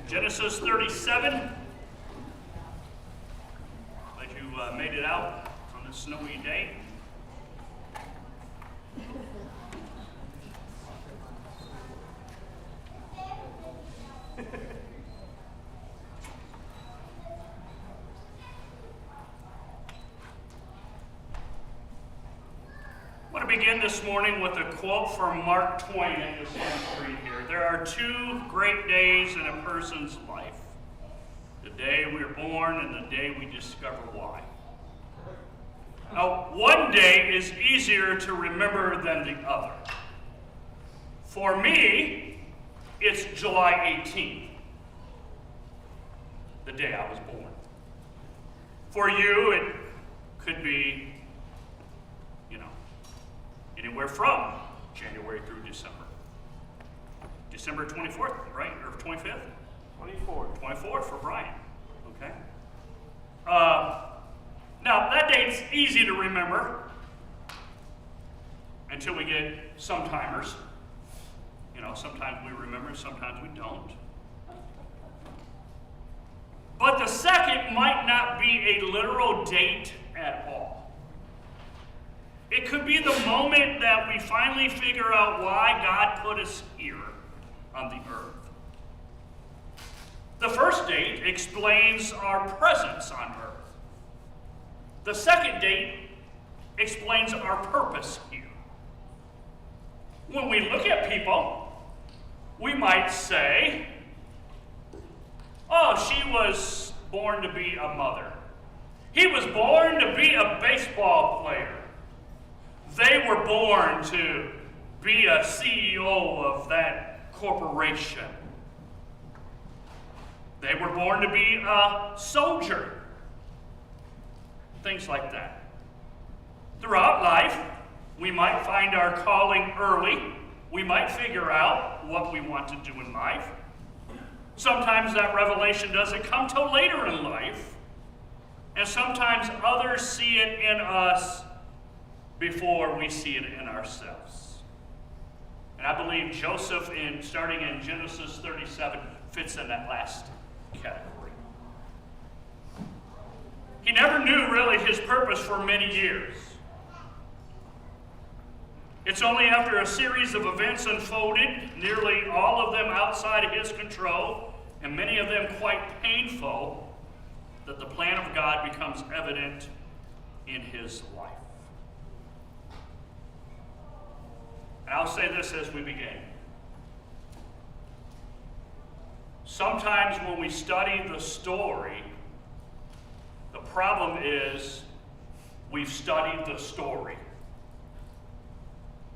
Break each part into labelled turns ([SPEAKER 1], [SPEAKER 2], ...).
[SPEAKER 1] Genesis 37. Glad you made it out on this snowy day. I want to begin this morning with a quote from Mark Twain in this screen here. There are two great days in a person's life. The day we are born and the day we discover why. Now, one day is easier to remember than the other. For me, it's July 18th, the day I was born. For you, it could be anywhere from January through December. December 24th, right? Or 25th?
[SPEAKER 2] 24th.
[SPEAKER 1] 24th for Brian. Okay. Now, that date's easy to remember until we get some timers. Sometimes we remember, sometimes we don't. But the second might not be a literal date at all. It could be the moment that we finally figure out why God put us here on the earth. The first date explains our presence on earth. The second date explains our purpose here. When we look at people, we might say, oh, she was born to be a mother. He was born to be a baseball player. They were born to be a CEO of that corporation. They were born to be a soldier. Things like that. Throughout life, we might find our calling early. We might figure out what we want to do in life. Sometimes that revelation doesn't come till later in life. And sometimes others see it in us before we see it in ourselves. And I believe Joseph, starting in Genesis 37, fits in that last category. He never knew really his purpose for many years. It's only after a series of events unfolded, nearly all of them outside of his control, and many of them quite painful, that the plan of God becomes evident in his life. And I'll say this as we begin. Sometimes when we study the story, the problem is we've studied the story.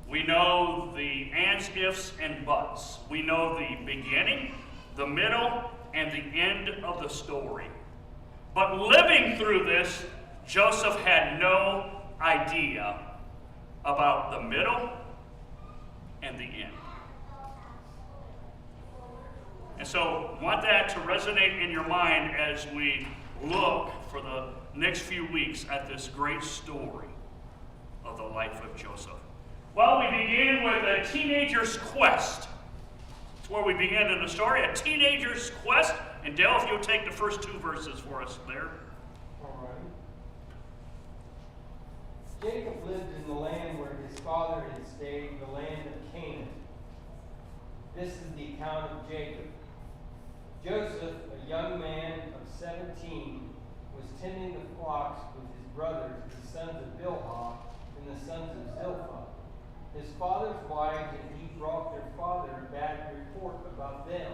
[SPEAKER 1] We know the ands, ifs, and buts. We know the beginning, the middle, and the end of the story. But living through this, Joseph had no idea about the middle and the end. And so I want that to resonate in your mind as we look for the next few weeks at this great story of the life of Joseph. Well, we begin with a teenager's quest. That's where we begin in the story, a teenager's quest. And Dale, if you'll take the first two verses for us there.
[SPEAKER 2] All right. Jacob lived in the land where his father had stayed, the land of Canaan. This is the account of Jacob. Joseph, a young man of 17, was tending the flocks with his brothers, the sons of Bilhah and the sons of Zilpah. His father's wives and he brought their father a bad report about them.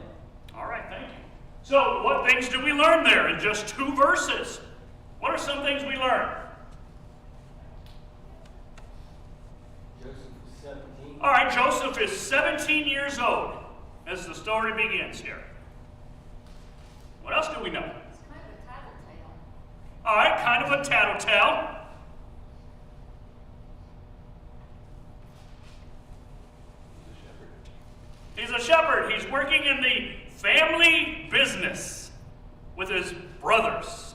[SPEAKER 1] All right, thank you. So, what things do we learn there in just two verses? What are some things we learn?
[SPEAKER 2] Joseph was 17.
[SPEAKER 1] All right, Joseph is 17 years old as the story begins here. What else do we know?
[SPEAKER 3] It's kind of a tattletale.
[SPEAKER 1] All right, kind of a tattletale. He's a shepherd. He's working in the family business with his brothers.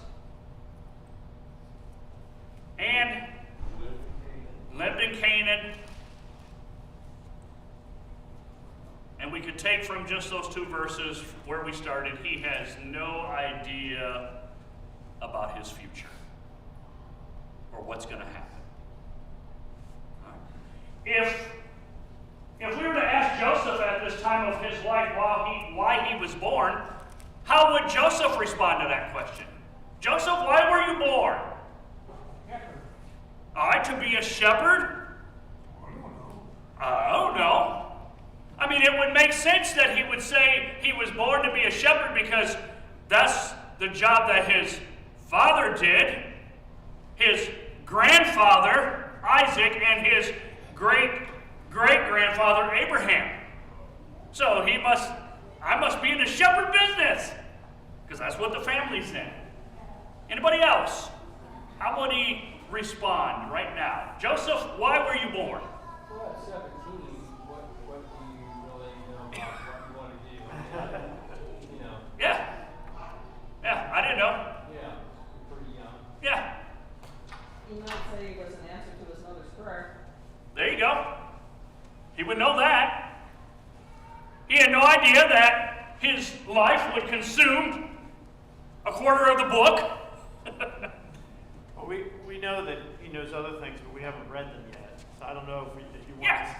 [SPEAKER 1] And lived in Canaan. And and we could take from just those 2 verses where we started, he has no idea about his future or what's going to happen. If we were to ask Joseph at this time of his life why he was born, how would Joseph respond to that question? Joseph, why were you born? To be a shepherd? I don't know. I mean, it would make sense that he would say he was born to be a shepherd because that's the job that his father did, his grandfather, Isaac, and his great-great-grandfather, Abraham. So I must be in the shepherd business because that's what the family's in. Anybody else? How would he respond right now? Joseph, why were you born?
[SPEAKER 2] Well, at 17, what do you really know about what you want to do? You know.
[SPEAKER 1] Yeah. Yeah, I didn't know.
[SPEAKER 2] Yeah, pretty young.
[SPEAKER 1] Yeah.
[SPEAKER 3] He might say it was an answer to his mother's prayer.
[SPEAKER 1] There you go. He would know that. He had no idea that his life would consume a quarter of the book.
[SPEAKER 4] Well, we know that he knows other things, but we haven't read them yet. So I don't know if you want
[SPEAKER 1] Yes.
[SPEAKER 4] us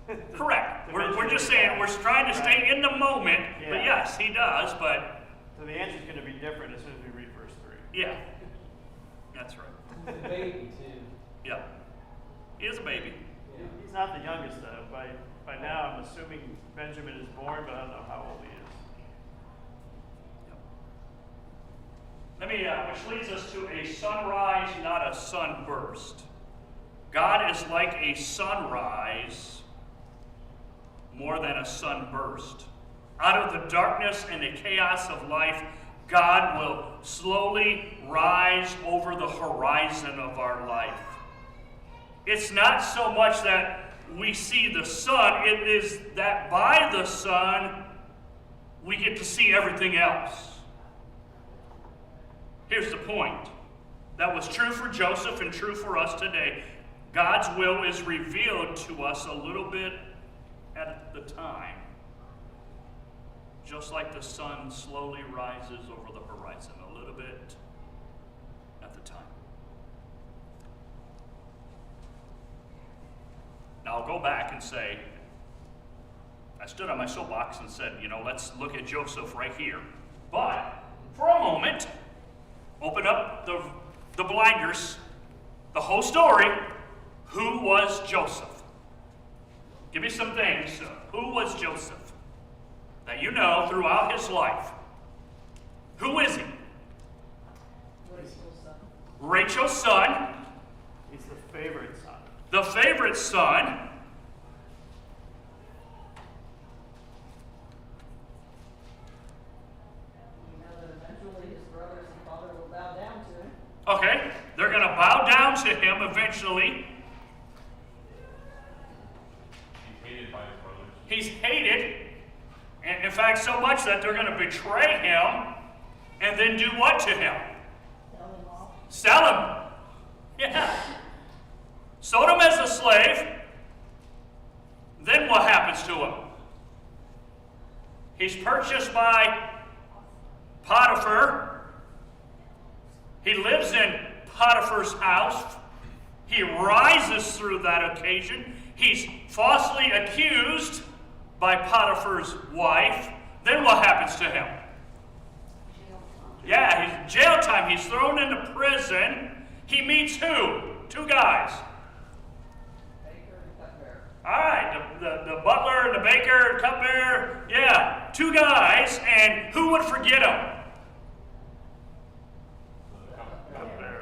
[SPEAKER 4] to.
[SPEAKER 1] Correct. We're just saying we're trying to stay in the moment.
[SPEAKER 4] Yeah.
[SPEAKER 1] But yes, he does. But
[SPEAKER 4] So the answer's going to be different as soon as we read verse 3.
[SPEAKER 1] yeah, that's right.
[SPEAKER 2] He's a baby, too.
[SPEAKER 1] Yeah, he is a baby.
[SPEAKER 2] Yeah.
[SPEAKER 4] He's not the youngest, though. By now, I'm assuming Benjamin is born, but I don't know how old he is.
[SPEAKER 1] Which leads us to a sunrise, not a sunburst. God is like a sunrise more than a sunburst. Out of the darkness and the chaos of life, God will slowly rise over the horizon of our life. It's not so much that we see the sun, it is that by the sun, we get to see everything else. Here's the point. That was true for Joseph and true for us today. God's will is revealed to us a little bit at the time, just like the sun slowly rises over the horizon, a little bit at the time. Now I'll go back and say, I stood on my soapbox and said, let's look at Joseph right here. But for a moment, open up the blinders, the whole story. Who was Joseph? Give me some things. Who was Joseph that you know throughout his life? Who is he?
[SPEAKER 3] Rachel's son.
[SPEAKER 1] Rachel's son.
[SPEAKER 4] He's the favorite son.
[SPEAKER 1] The favorite son.
[SPEAKER 3] We know that eventually his brothers and father will bow down to him.
[SPEAKER 1] Okay, they're going to bow down to him eventually.
[SPEAKER 5] He's hated by his brothers.
[SPEAKER 1] He's hated, and in fact, so much that they're going to betray him and then do what to him?
[SPEAKER 3] Tell him off.
[SPEAKER 1] Sell him. Yeah. Sold him as a slave. Then what happens to him? He's purchased by Potiphar. He lives in Potiphar's house. He rises through that occasion. He's falsely accused by Potiphar's wife. Then what happens to him? Yeah, he's jail time. He's thrown into prison. He meets who? 2 guys.
[SPEAKER 3] Baker and cupbearer.
[SPEAKER 1] All right, the butler and the baker and cupbearer. Yeah, 2 guys. And who would forget him?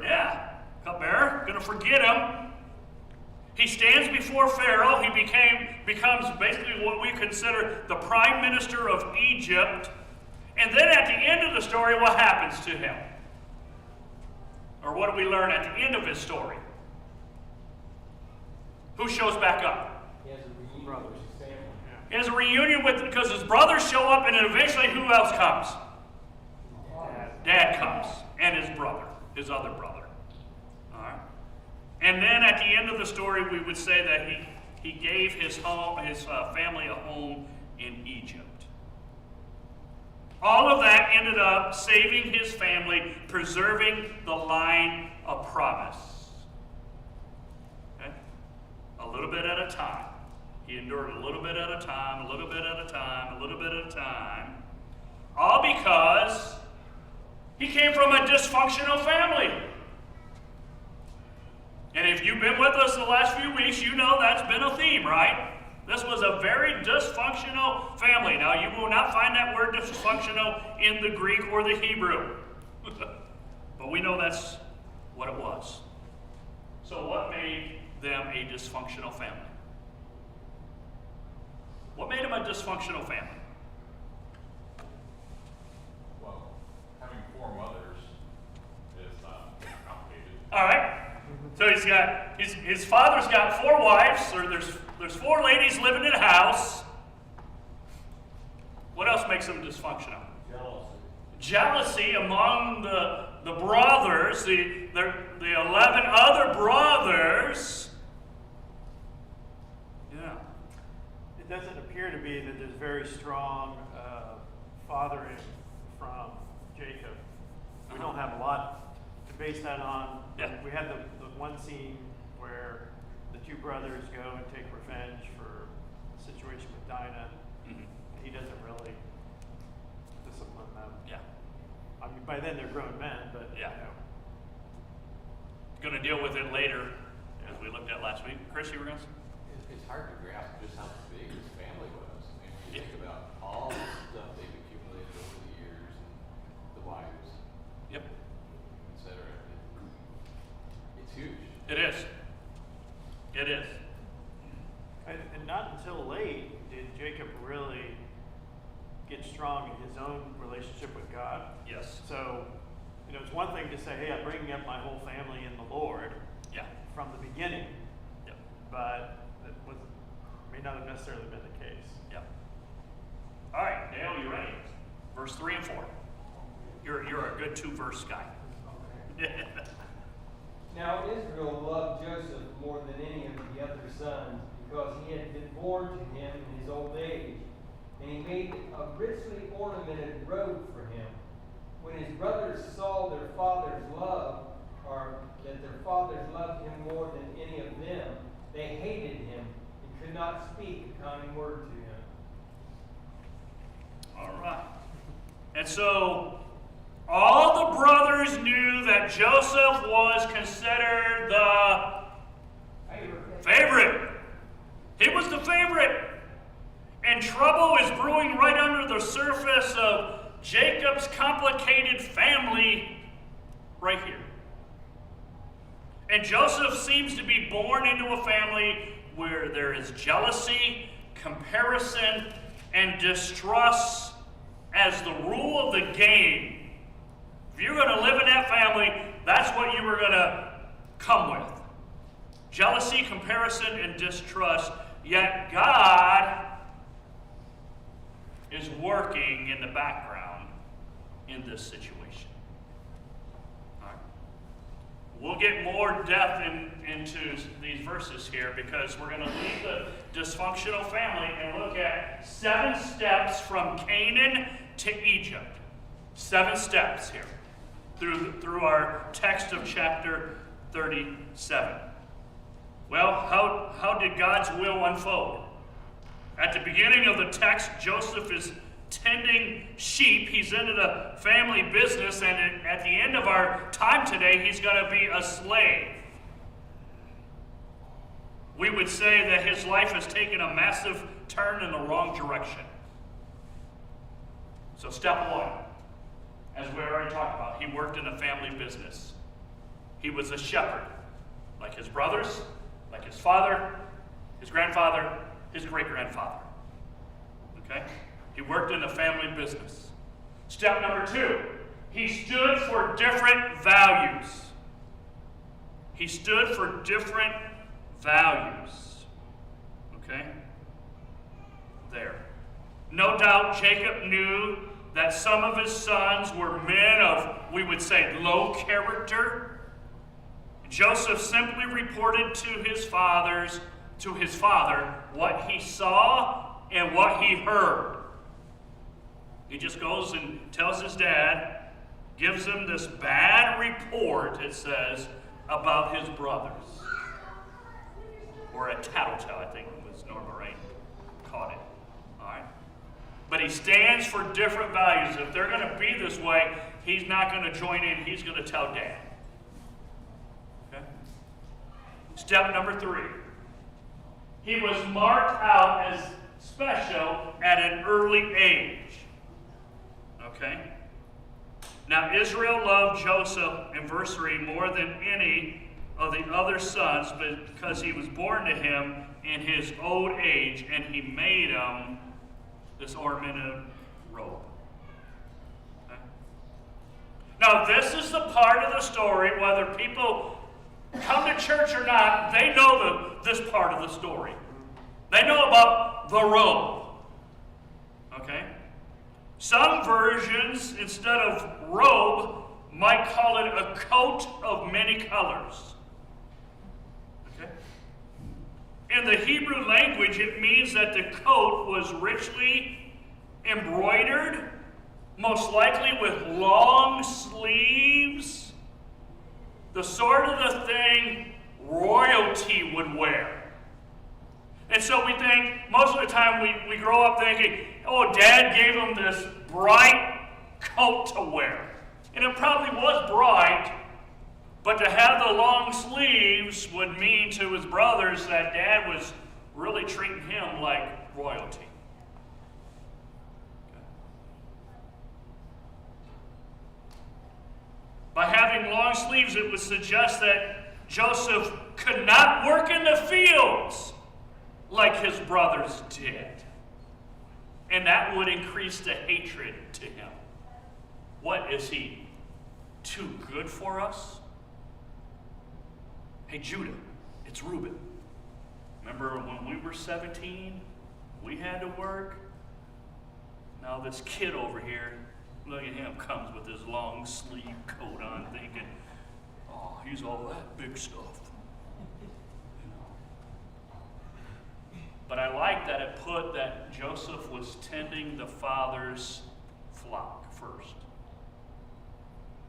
[SPEAKER 1] Yeah, cupbearer, gonna forget him. He stands before Pharaoh. He becomes basically what we consider the prime minister of Egypt. And then at the end of the story, what happens to him? Or what do we learn at the end of his story? Who shows back up?
[SPEAKER 2] He has a reunion with his family.
[SPEAKER 1] He has a reunion because his brothers show up, and then eventually who else comes? Dad comes, and his brother, his other brother. All right. And then at the end of the story, we would say that he gave his home, his family a home in Egypt. All of that ended up saving his family, preserving the line of promise. Okay? A little bit at a time. He endured a little bit at a time, a little bit at a time, a little bit at a time. All because he came from a dysfunctional family. And if you've been with us the last few weeks, you know that's been a theme, right? This was a very dysfunctional family. Now, you will not find that word dysfunctional in the Greek or the Hebrew. But we know that's what it was. So what made them a dysfunctional family? What made them a dysfunctional family?
[SPEAKER 5] Well, having 4 mothers is complicated.
[SPEAKER 1] All right. So he's got his father's got 4 wives, or there's 4 ladies living in a house. What else makes them dysfunctional? Jealousy among the brothers, the 11 other brothers. Yeah.
[SPEAKER 4] It doesn't appear to be that there's very strong fathering from Jacob. We don't have a lot to base that on.
[SPEAKER 1] Yeah.
[SPEAKER 4] We had the one scene where the 2 brothers go and take revenge for the situation with Dinah.
[SPEAKER 1] Mm-hmm.
[SPEAKER 4] He doesn't really discipline them.
[SPEAKER 1] Yeah.
[SPEAKER 4] I mean, by then they're grown men, but
[SPEAKER 1] Yeah.
[SPEAKER 4] you know.
[SPEAKER 1] Going to deal with it later, as we looked at last week. Chris, you were going to say?
[SPEAKER 6] It's hard to grasp just how big his family was. I mean, when you
[SPEAKER 1] Yeah.
[SPEAKER 6] think about all the stuff they've accumulated over the years, and the wives,
[SPEAKER 1] Yep.
[SPEAKER 6] etc. It's huge.
[SPEAKER 1] It is. It is.
[SPEAKER 4] And not until late did Jacob really get strong in his own relationship with God.
[SPEAKER 1] Yes.
[SPEAKER 4] So, you know, it's one thing to say, hey, I'm bringing up my whole family in the Lord
[SPEAKER 1] Yeah.
[SPEAKER 4] from the beginning,
[SPEAKER 1] Yep.
[SPEAKER 4] but that may not have necessarily been the case.
[SPEAKER 1] Yep. All right, Dale, you ready? Verse 3 and 4. You're a good 2-verse guy.
[SPEAKER 2] Now Israel loved Joseph more than any of the other sons, because he had been born to him in his old age, and he made a richly ornamented robe for him. When his brothers saw their father's love, or that their fathers loved him more than any of them, they hated him and could not speak a kind word to him.
[SPEAKER 1] All right. And so all the brothers knew that Joseph was considered the favorite. He was the favorite. And trouble is brewing right under the surface of Jacob's complicated family right here. And Joseph seems to be born into a family where there is jealousy, comparison, and distrust as the rule of the game. If you're going to live in that family, that's what you were going to come with. Jealousy, comparison, and distrust. Yet God is working in the background in this situation. All right. We'll get more depth into these verses here, because we're going to leave the dysfunctional family and look at 7 steps from Canaan to Egypt. 7 steps here through our text of chapter 37. Well, how did God's will unfold? At the beginning of the text, Joseph is tending sheep. He's into the family business, and at the end of our time today, he's going to be a slave. We would say that his life has taken a massive turn in the wrong direction. So step 1, as we already talked about, he worked in a family business. He was a shepherd, like his brothers, like his father, his grandfather, his great-grandfather. Okay? He worked in a family business. Step number 2, he stood for different values. He stood for different values. Okay? There. No doubt Jacob knew that some of his sons were men of, we would say, low character. Joseph simply reported to his father what he saw and what he heard. He just goes and tells his dad, gives him this bad report, it says, about his brothers. Or a tattletale, I think was Norma Rain caught it. All right? But he stands for different values. If they're going to be this way, he's not going to join in. He's going to tell dad. Okay? Step number 3. He was marked out as special at an early age. Okay? Now Israel loved Joseph, in verse 3, more than any of the other sons, because he was born to him in his old age, and he made him this ornamented robe. Okay? Now this is the part of the story, whether people come to church or not, they know this part of the story. They know about the robe. Okay? Some versions, instead of robe, might call it a coat of many colors. Okay? In the Hebrew language, it means that the coat was richly embroidered, most likely with long sleeves, the sort of the thing royalty would wear. And so we think, most of the time we grow up thinking, oh, Dad gave him this bright coat to wear. And it probably was bright, but to have the long sleeves would mean to his brothers that Dad was really treating him like royalty. By having long sleeves, it would suggest that Joseph could not work in the fields like his brothers did. And that would increase the hatred to him. What, is he too good for us? Hey, Judah, it's Reuben. Remember when we were 17, we had to work? Now this kid over here, look at him, comes with his long sleeve coat on, thinking, oh, he's all that big stuff. But I like that it put that Joseph was tending the father's flock first.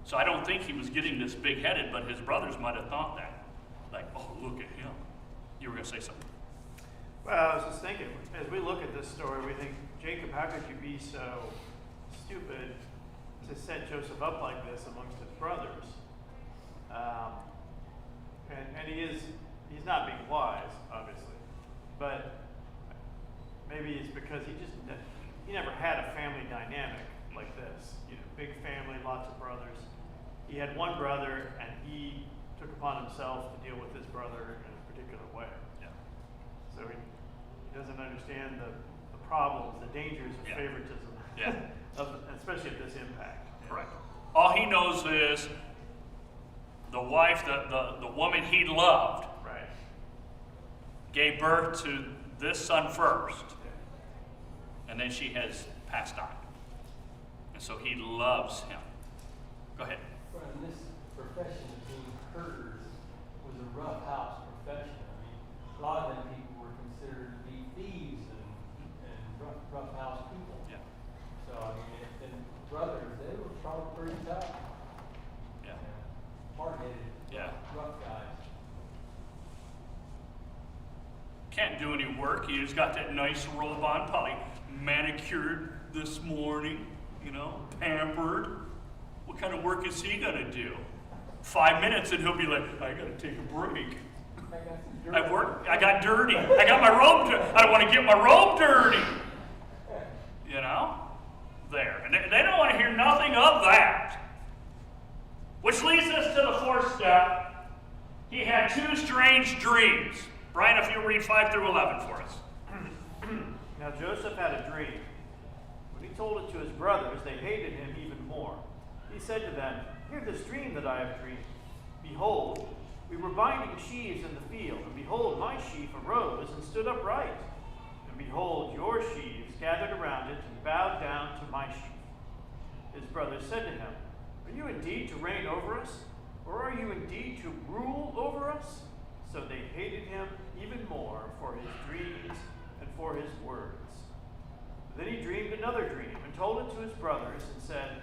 [SPEAKER 1] So I don't think he was getting this big-headed, but his brothers might have thought that. Like, oh, look at him. You were going to say something.
[SPEAKER 4] Well, I was just thinking, as we look at this story, we think, Jacob, how could you be so stupid to set Joseph up like this amongst his brothers? And he's not being wise, obviously. But maybe it's because he never had a family dynamic like this. You know, big family, lots of brothers. He had one brother, and he took upon himself to deal with his brother in a particular way.
[SPEAKER 1] Yeah.
[SPEAKER 4] So he doesn't understand the problems, the dangers of favoritism, especially at this impact.
[SPEAKER 1] Correct. All he knows is the wife, the woman he loved,
[SPEAKER 4] Right.
[SPEAKER 1] gave birth to this son first, and then she has passed on. And so he loves him. Go ahead.
[SPEAKER 2] Well, and this profession of being herders was a rough house profession. I mean, a lot of them people were considered to be thieves and rough house people.
[SPEAKER 1] Yeah.
[SPEAKER 2] So, I mean, and brothers, they were probably pretty tough.
[SPEAKER 1] Yeah.
[SPEAKER 2] Hard-headed,
[SPEAKER 1] Yeah.
[SPEAKER 2] rough guys.
[SPEAKER 1] Can't do any work. He's got that nice robe on, probably manicured this morning, pampered. What kind of work is he gonna do? 5 minutes and he'll be like, I gotta take a break. I worked, I got dirty. I got my robe I don't want to get my robe dirty. There. And they don't want to hear nothing of that. Which leads us to the 4th step. He had 2 strange dreams. Brian, if you'll read 5 through 11 for us.
[SPEAKER 4] Now Joseph had a dream. When he told it to his brothers, they hated him even more. He said to them, hear this dream that I have dreamed. Behold, we were binding sheaves in the field, and behold, my sheaf arose and stood upright. And behold, your sheaves gathered around it and bowed down to my sheaf. His brothers said to him, are you indeed to reign over us? Or are you indeed to rule over us? So they hated him even more for his dreams and for his words. Then he dreamed another dream and told it to his brothers and said,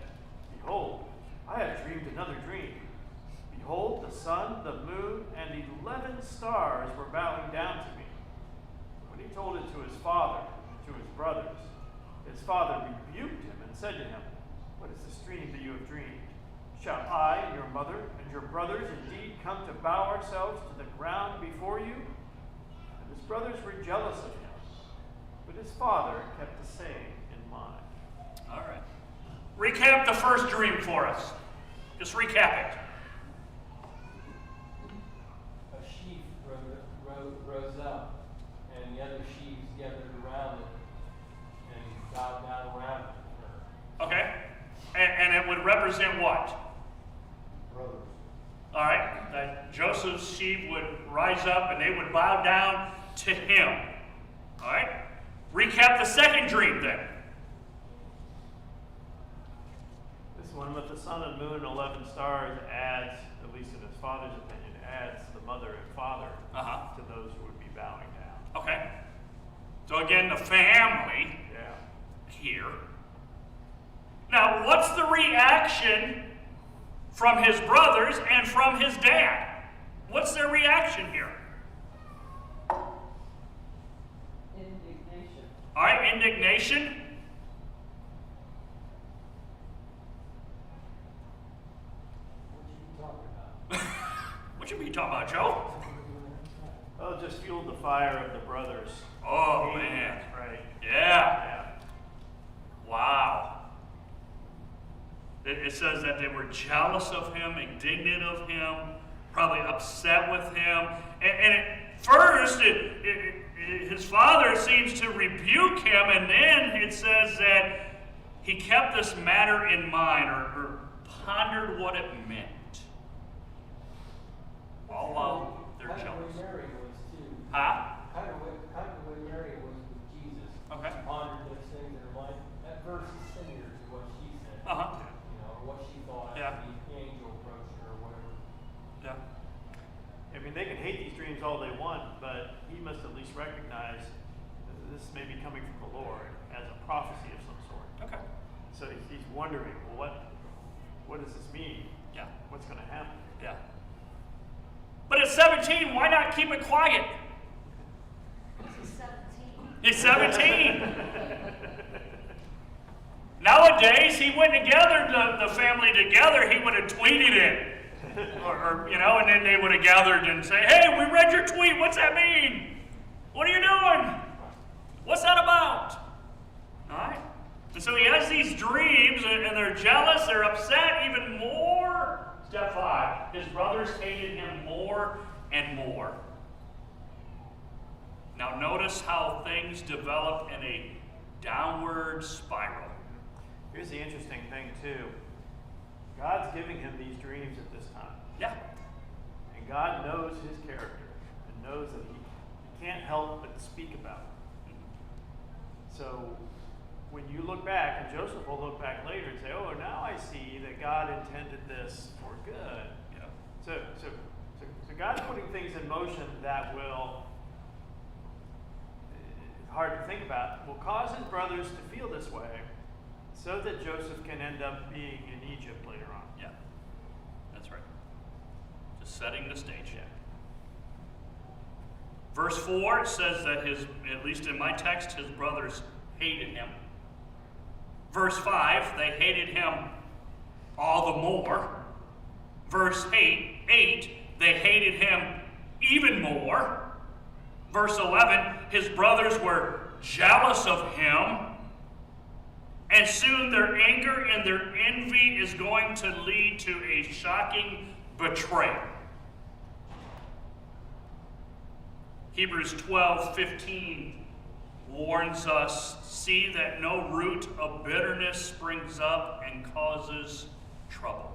[SPEAKER 4] Behold, I have dreamed another dream. Behold, the sun, the moon, and 11 stars were bowing down to me. When he told it to his father and to his brothers, his father rebuked him and said to him, What is this dream that you have dreamed? Shall I and your mother and your brothers indeed come to bow ourselves to the ground before you? And his brothers were jealous of him, but his father kept the saying in mind.
[SPEAKER 1] All right. Recap the first dream for us. Just recap it.
[SPEAKER 2] A sheaf rose up, and the other sheaves gathered around it and bowed down around it.
[SPEAKER 1] Okay? And it would represent what?
[SPEAKER 2] Brothers.
[SPEAKER 1] All right? That Joseph's sheep would rise up and they would bow down to him. All right? Recap the second dream then.
[SPEAKER 4] This one with the sun and moon and 11 stars adds, at least in his father's opinion, adds the mother and father to those who would be bowing down.
[SPEAKER 1] Okay? So again, the family
[SPEAKER 4] Yeah.
[SPEAKER 1] here. Now, what's the reaction from his brothers and from his dad? What's their reaction here?
[SPEAKER 3] Indignation.
[SPEAKER 1] All right, indignation.
[SPEAKER 2] What you talking about?
[SPEAKER 1] What you be talking about, Joe?
[SPEAKER 4] Oh, just fueled the fire of the brothers.
[SPEAKER 1] Oh,
[SPEAKER 4] Hating
[SPEAKER 1] man.
[SPEAKER 4] it, right?
[SPEAKER 1] Yeah.
[SPEAKER 4] Yeah.
[SPEAKER 1] Wow. It says that they were jealous of him, indignant of him, probably upset with him. And at first, his father seems to rebuke him, and then it says that he kept this matter in mind or pondered what it meant. All while they're
[SPEAKER 2] Kind of
[SPEAKER 1] jealous.
[SPEAKER 2] the way Mary was too.
[SPEAKER 1] Huh?
[SPEAKER 2] Kind of the way Mary was with Jesus.
[SPEAKER 1] Okay.
[SPEAKER 2] She pondered those things in her mind. That verse is similar to what she said.
[SPEAKER 1] Uh-huh.
[SPEAKER 2] You know, what she thought
[SPEAKER 1] Yeah.
[SPEAKER 2] after the angel approached her or whatever.
[SPEAKER 1] Yeah.
[SPEAKER 4] I mean, they can hate these dreams all they want, but he must at least recognize that this may be coming from the Lord as a prophecy of some sort.
[SPEAKER 1] Okay.
[SPEAKER 4] So he's wondering, well, what does this mean?
[SPEAKER 1] Yeah.
[SPEAKER 4] What's going to happen?
[SPEAKER 1] Yeah. But at 17, why not keep it quiet?
[SPEAKER 7] He's 17.
[SPEAKER 1] He's 17. Nowadays, he wouldn't have gathered the family together. He would have tweeted it. Or, and then they would have gathered and say, hey, we read your tweet. What's that mean? What are you doing? What's that about? All right. And so he has these dreams, and they're jealous. They're upset even more. Step 5. His brothers hated him more and more. Now notice how things develop in a downward spiral.
[SPEAKER 4] Here's the interesting thing, too. God's giving him these dreams at this time.
[SPEAKER 1] Yeah.
[SPEAKER 4] And God knows his character and knows that he can't help but speak about it. So when you look back, and Joseph will look back later and say, oh, now I see that God intended this for good.
[SPEAKER 1] Yeah.
[SPEAKER 4] So God's putting things in motion that will, hard to think about, will cause his brothers to feel this way so that Joseph can end up being in Egypt later on.
[SPEAKER 1] Yeah. That's right. Just setting the stage.
[SPEAKER 4] Yeah.
[SPEAKER 1] Verse 4 says that at least in my text, his brothers hated him. Verse 5, they hated him all the more. Verse 8, they hated him even more. Verse 11, his brothers were jealous of him. And soon their anger and their envy is going to lead to a shocking betrayal. Hebrews 12:15 warns us, see that no root of bitterness springs up and causes trouble.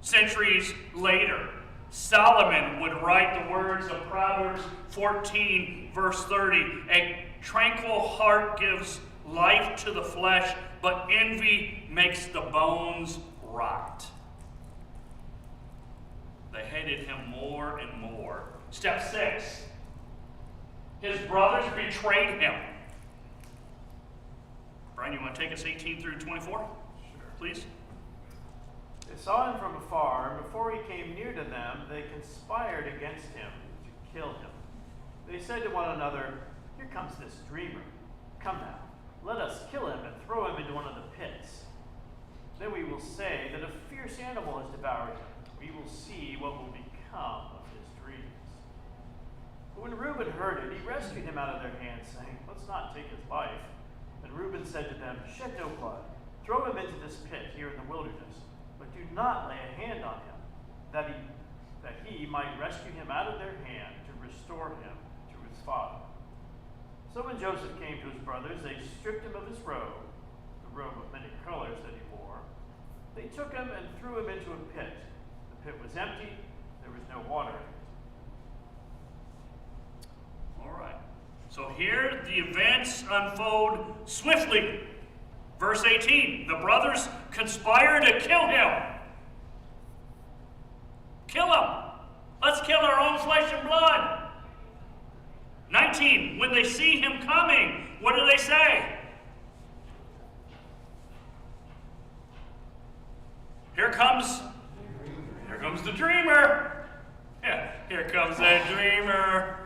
[SPEAKER 1] Centuries later, Solomon would write the words of Proverbs 14, verse 30, a tranquil heart gives life to the flesh, but envy makes the bones rot. They hated him more and more. Step 6. His brothers betrayed him. Brian, you want to take us 18 through 24?
[SPEAKER 4] Sure.
[SPEAKER 1] Please.
[SPEAKER 4] They saw him from afar, and before he came near to them, they conspired against him to kill him. They said to one another, "Here comes this dreamer. Come now, let us kill him and throw him into one of the pits. Then we will say that a fierce animal has devoured him. We will see what will become of his dreams." But when Reuben heard it, he rescued him out of their hands, saying, "Let's not take his life." And Reuben said to them, "Shed no blood. Throw him into this pit here in the wilderness, but do not lay a hand on him, that he might rescue him out of their hand to restore him to his father." So when Joseph came to his brothers, they stripped him of his robe, the robe of many colors that he wore. They took him and threw him into a pit. The pit was empty, there was no water in it.
[SPEAKER 1] All right. So here the events unfold swiftly. Verse 18, the brothers conspire to kill him. Kill him. Let's kill our own flesh and blood. 19, when they see him coming, what do they say? Here comes the dreamer. Yeah, here comes that dreamer.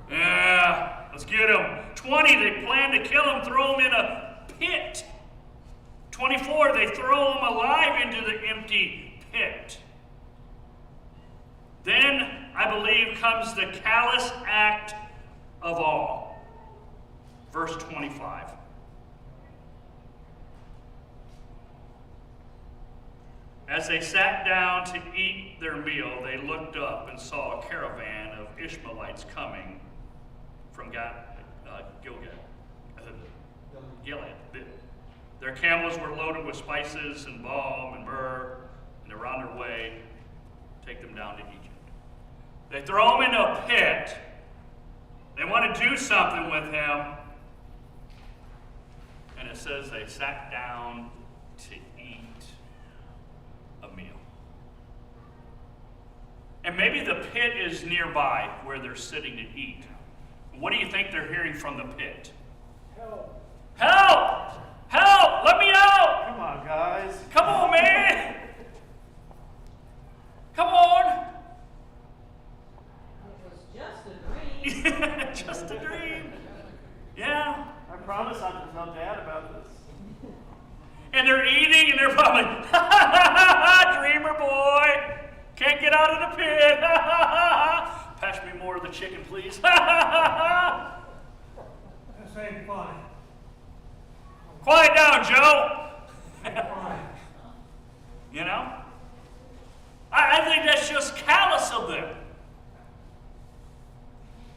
[SPEAKER 1] Yeah, let's get him. 20, they plan to kill him, throw him in a pit. 24, they throw him alive into the empty pit. Then, I believe, comes the callous act of all. Verse 25. As they sat down to eat their meal, they looked up and saw a caravan of Ishmaelites coming from Gilead. Their camels were loaded with spices and balm and myrrh, and they're on their way to take them down to Egypt. They throw him in a pit. They want to do something with him. And it says they sat down to eat a meal. And maybe the pit is nearby where they're sitting to eat. What do you think they're hearing from the pit?
[SPEAKER 2] Help!
[SPEAKER 1] Help! Help! Let me out!
[SPEAKER 4] Come on, guys.
[SPEAKER 1] Come on, man! Come on!
[SPEAKER 3] It was just a dream.
[SPEAKER 1] Just a dream. Yeah.
[SPEAKER 4] I promise not to tell Dad about this.
[SPEAKER 1] And they're eating and they're probably, ha ha ha ha, dreamer boy. Can't get out of the pit. Ha ha ha ha. Pass me more of the chicken, please. Ha ha ha ha.
[SPEAKER 8] This ain't funny.
[SPEAKER 1] Quiet down, Joe.
[SPEAKER 8] Fine.
[SPEAKER 1] You know? I think that's just callous of them.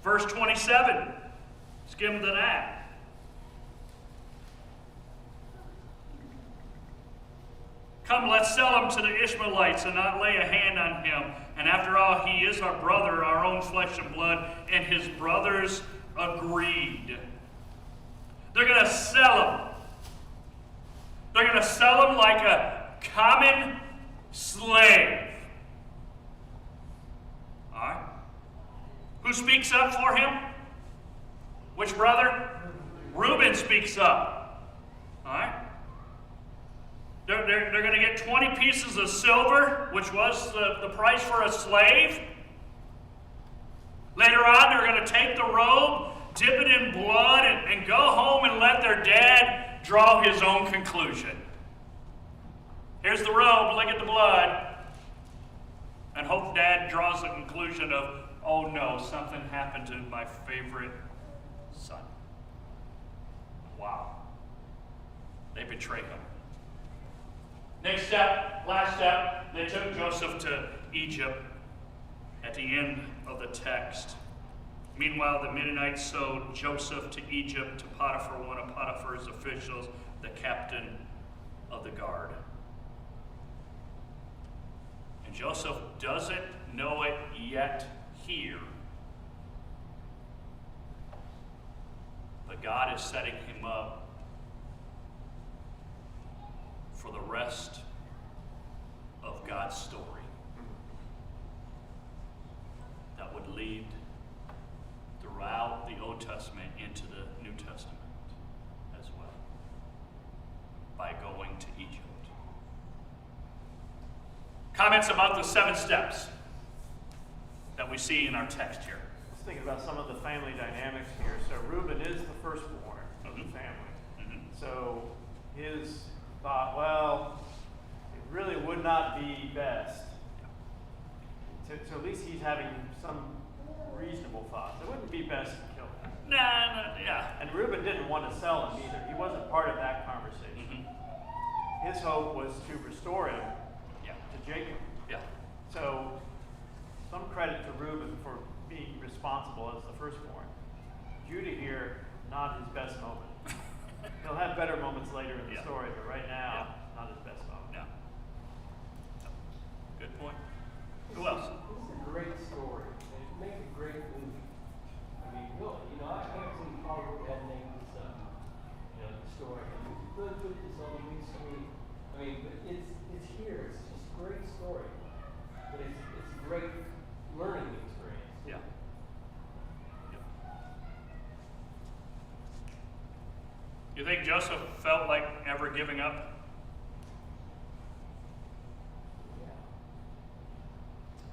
[SPEAKER 1] Verse 27. Skim to that. Come, let's sell him to the Ishmaelites and not lay a hand on him. And after all, he is our brother, our own flesh and blood. And his brothers agreed. They're going to sell him. They're going to sell him like a common slave. All right? Who speaks up for him? Which brother? Reuben speaks up. All right? They're going to get 20 pieces of silver, which was the price for a slave. Later on, they're going to take the robe, dip it in blood, and go home and let their dad draw his own conclusion. Here's the robe, look at the blood. And hope Dad draws the conclusion of, oh no, something happened to my favorite son. Wow. They betray him. Next step, last step, they took Joseph to Egypt at the end of the text. Meanwhile, the Midianites sold Joseph to Egypt to Potiphar, one of Potiphar's officials, the captain of the guard. And Joseph doesn't know it yet here. But God is setting him up for the rest of God's story that would lead throughout the Old Testament into the New Testament as well. by going to Egypt. Comments about the 7 steps that we see in our text here.
[SPEAKER 4] Let's think about some of the family dynamics here. So Reuben is the firstborn of the family.
[SPEAKER 1] Mhm.
[SPEAKER 4] So his thought, well, it really would not be best. So at least he's having some reasonable thoughts. It wouldn't be best to kill him.
[SPEAKER 1] Nah, yeah.
[SPEAKER 4] And Reuben didn't want to sell him either. He wasn't part of that conversation.
[SPEAKER 1] Mhm.
[SPEAKER 4] His hope was to restore him
[SPEAKER 1] Yeah,
[SPEAKER 4] to Jacob.
[SPEAKER 1] yeah.
[SPEAKER 4] So some credit to Reuben for being responsible as the firstborn. Judah here, not his best moment. He'll have better moments later in the
[SPEAKER 1] Yeah.
[SPEAKER 4] story, but right now, not his best moment.
[SPEAKER 1] Yeah. Good point. Who else?
[SPEAKER 2] This is a great story. It makes a great movie. I mean, really, I haven't seen Hollywood that name this the story. I mean, put this on the big screen. I mean, but it's here. It's just a great story. But it's a great learning experience.
[SPEAKER 1] Yeah. Yeah. You think Joseph felt like ever giving up?
[SPEAKER 2] Yeah.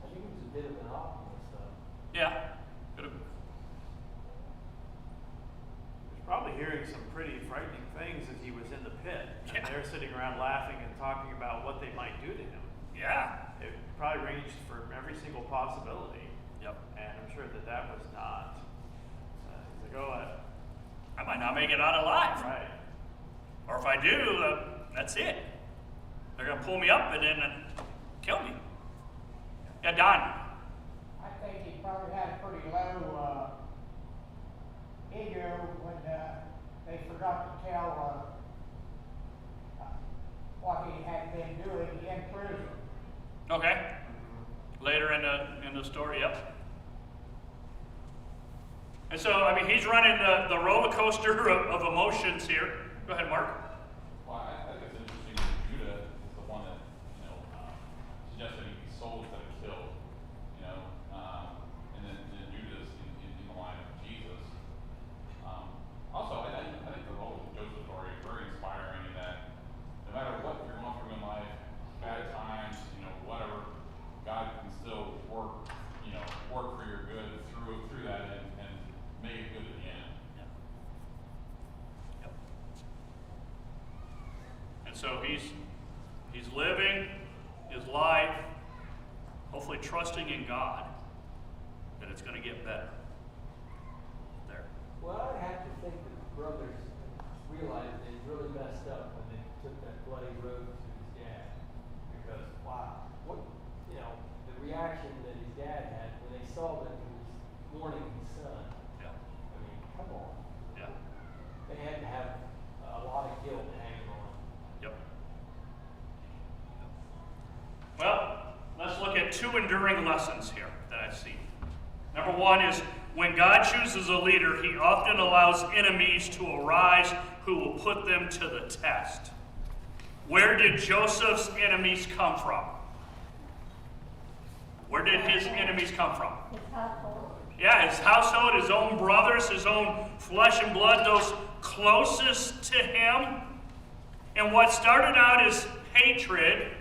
[SPEAKER 2] I think he was a bit of an optimist, though.
[SPEAKER 1] Yeah. Could have.
[SPEAKER 4] He was probably hearing some pretty frightening things as he was in the pit. And
[SPEAKER 1] Yeah.
[SPEAKER 4] they're sitting around laughing and talking about what they might do to him.
[SPEAKER 1] Yeah.
[SPEAKER 4] It probably ranged from every single possibility.
[SPEAKER 1] Yep.
[SPEAKER 4] And I'm sure that was not, he's like, oh,
[SPEAKER 1] I might not make it out alive.
[SPEAKER 4] right.
[SPEAKER 1] Or if I do, that's it. They're going to pull me up and then kill me. Yeah, Don.
[SPEAKER 9] I think he probably had a pretty low ego when they forgot to tell what he had been doing in prison.
[SPEAKER 1] Okay. Later in the story, yep. And so, I mean, he's running the roller coaster of emotions here. Go ahead, Mark.
[SPEAKER 5] Well, I think it's interesting that Judah is the one that, suggested he be sold instead of killed, and then Judah's in the line of Jesus. Also, I think the whole Joseph story is very inspiring in that no matter what you're going through in life, bad times, whatever, God can still work for your good through that and make it good at the end.
[SPEAKER 1] Yep. And so he's living his life, hopefully trusting in God that it's going to get better. There.
[SPEAKER 2] Well, I have to think that the brothers realized they really messed up when they took that bloody road to his dad. Because, wow, the reaction that his dad had when they saw that he was mourning his son.
[SPEAKER 1] Yeah.
[SPEAKER 2] I mean, come on.
[SPEAKER 1] Yeah.
[SPEAKER 2] They had to have a lot of guilt hanging on.
[SPEAKER 1] Yep. Well, let's look at 2 enduring lessons here that I see. Number 1 is when God chooses a leader, he often allows enemies to arise who will put them to the test. Where did Joseph's enemies come from? Where did his enemies come from?
[SPEAKER 7] His household.
[SPEAKER 1] Yeah, his household, his own brothers, his own flesh and blood, those closest to him. And what started out as hatred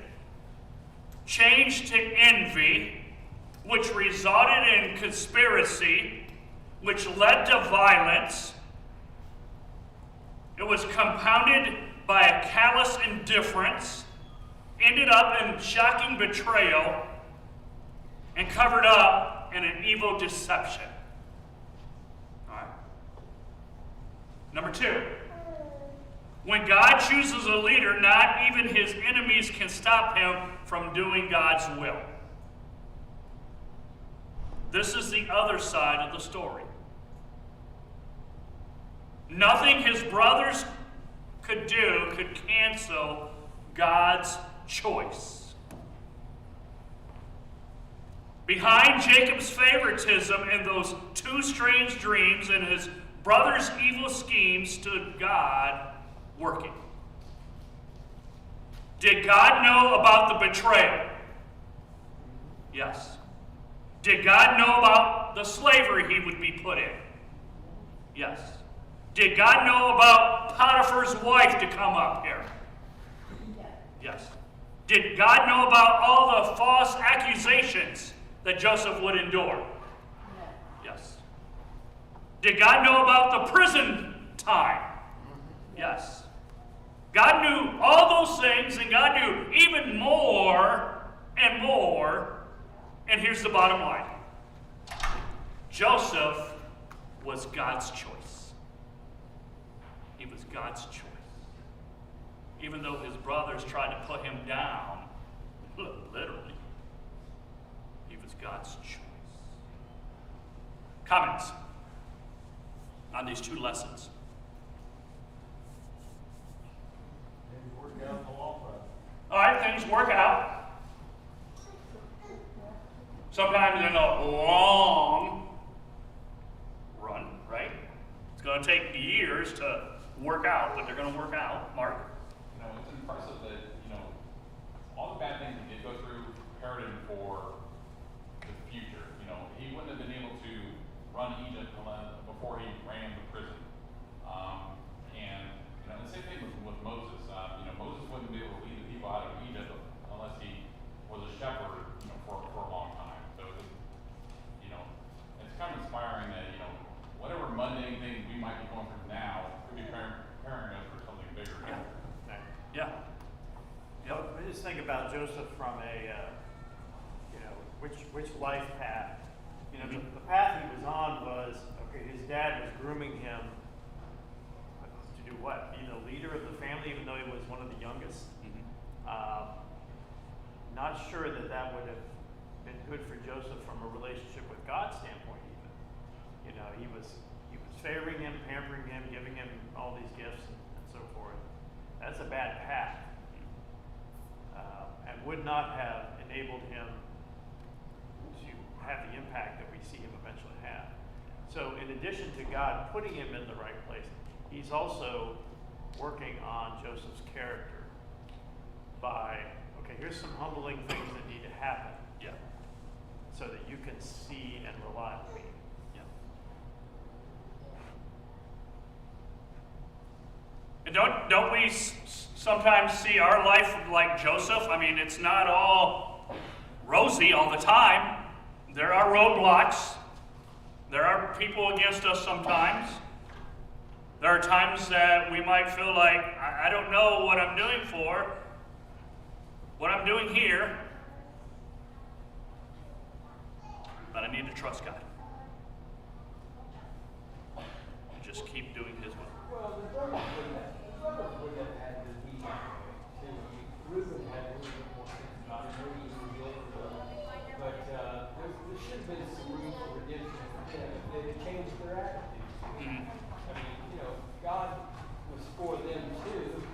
[SPEAKER 1] changed to envy, which resulted in conspiracy, which led to violence. It was compounded by a callous indifference, ended up in shocking betrayal, and covered up in an evil deception. All right. Number 2. When God chooses a leader, not even his enemies can stop him from doing God's will. This is the other side of the story. Nothing his brothers could do could cancel God's choice. Behind Jacob's favoritism and those 2 strange dreams and his brother's evil schemes stood God working. Did God know about the betrayal? Yes. Did God know about the slavery he would be put in? Yes. Did God know about Potiphar's wife to come up here? Yes. Did God know about all the false accusations that Joseph would endure? Yes. Did God know about the prison time? Yes. God knew all those things, and God knew even more and more. And here's the bottom line. Joseph was God's choice. He was God's choice. Even though his brothers tried to put him down, literally, he was God's choice. Comments on these two lessons?
[SPEAKER 8] Things work out in the long run.
[SPEAKER 1] All right, things work out. Sometimes in a long run, right? It's going to take years to work out, but they're going to work out. Mark?
[SPEAKER 5] It's impressive that, all the bad things he did go through prepared him for the future. He wouldn't have been able to run Egypt before he ran the prison. And the same thing with Moses. Moses wouldn't be able to lead the people out of Egypt unless he was a shepherd, for a long time. So, it's kind of inspiring that, whatever mundane things we might be going through now could be preparing us for something bigger.
[SPEAKER 1] Yeah.
[SPEAKER 4] I just think about Joseph from a, which life path. The path he was on was, okay, his dad was grooming him to do what? Be the leader of the family, even though he was one of the youngest. Not sure that would have been good for Joseph from a relationship with God's standpoint even. He was favoring him, pampering him, giving him all these gifts and so forth. That's a bad path. And would not have enabled him to have the impact that we see him eventually have. So in addition to God putting him in the right place, he's also working on Joseph's character by, okay, here's some humbling things that need to happen.
[SPEAKER 1] Yeah.
[SPEAKER 4] So that you can see and rely on me.
[SPEAKER 1] Yeah. And don't we sometimes see our life like Joseph? I mean, it's not all rosy all the time. There are roadblocks. There are people against us sometimes. There are times that we might feel like, I don't know what I'm doing for, what I'm doing here, but I need to trust God. And just keep doing His will.
[SPEAKER 2] Well, the brothers wouldn't have had to be that way. Reuben had a little bit more sense about it, maybe he was able to, but there should have been some room for redemption. They had changed their attitudes.
[SPEAKER 1] Mm-hmm.
[SPEAKER 2] I mean, God was for them too,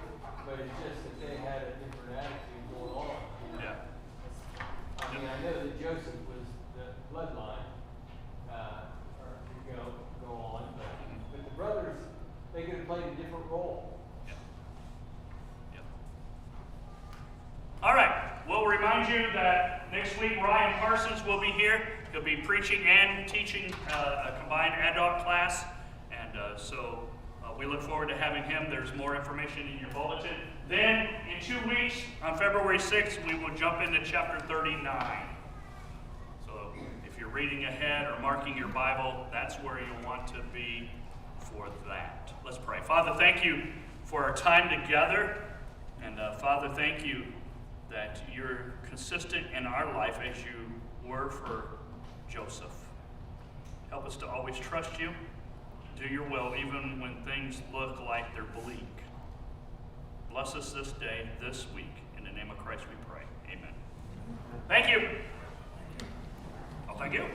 [SPEAKER 2] but it's just that they had a different attitude going on.
[SPEAKER 1] Yeah.
[SPEAKER 2] I mean, I know that Joseph was the bloodline, go on, but the brothers, they could have played a different role.
[SPEAKER 1] Yeah. Yeah. All right. We'll remind you that next week Ryan Parsons will be here. He'll be preaching and teaching a combined adult class, and so we look forward to having him. There's more information in your bulletin. Then, in 2 weeks, on February 6th, we will jump into chapter 39. So, if you're reading ahead or marking your Bible, that's where you want to be for that. Let's pray. Father, thank you for our time together. And Father, thank you that you're consistent in our life as you were for Joseph. Help us to always trust you, do your will, even when things look like they're bleak. Bless us this day, this week. In the name of Christ we pray. Amen. Thank you. Oh, thank you.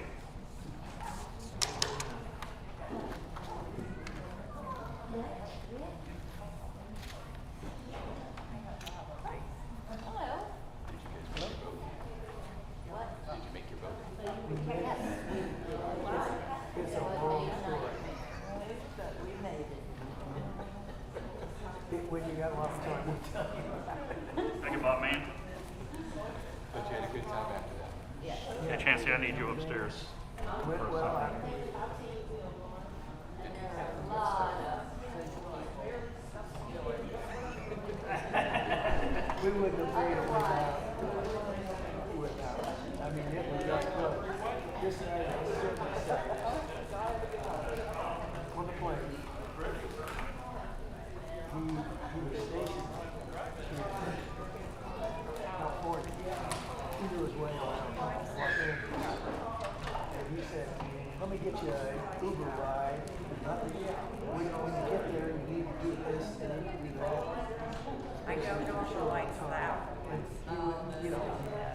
[SPEAKER 7] Hello. What?
[SPEAKER 6] Did you make your vote?
[SPEAKER 7] Yes.
[SPEAKER 8] It's a long story.
[SPEAKER 7] We made it.
[SPEAKER 8] When you got lost time, we'll tell you.
[SPEAKER 1] Think about me.
[SPEAKER 6] But you had a good time after that.
[SPEAKER 7] Yes.
[SPEAKER 1] Hey, Chancey, I need you upstairs.
[SPEAKER 8] Went well.
[SPEAKER 7] And there are a lot of good
[SPEAKER 8] We wouldn't have made it without, I mean, it was up close. Just as a certain side. On the plane. He was stationed in California. He knew his way around Los Angeles. And he said, let me get you an Uber ride. When you get there, you need to do this and you need to do that.
[SPEAKER 7] I don't know if he likes that.
[SPEAKER 8] And he would, you know,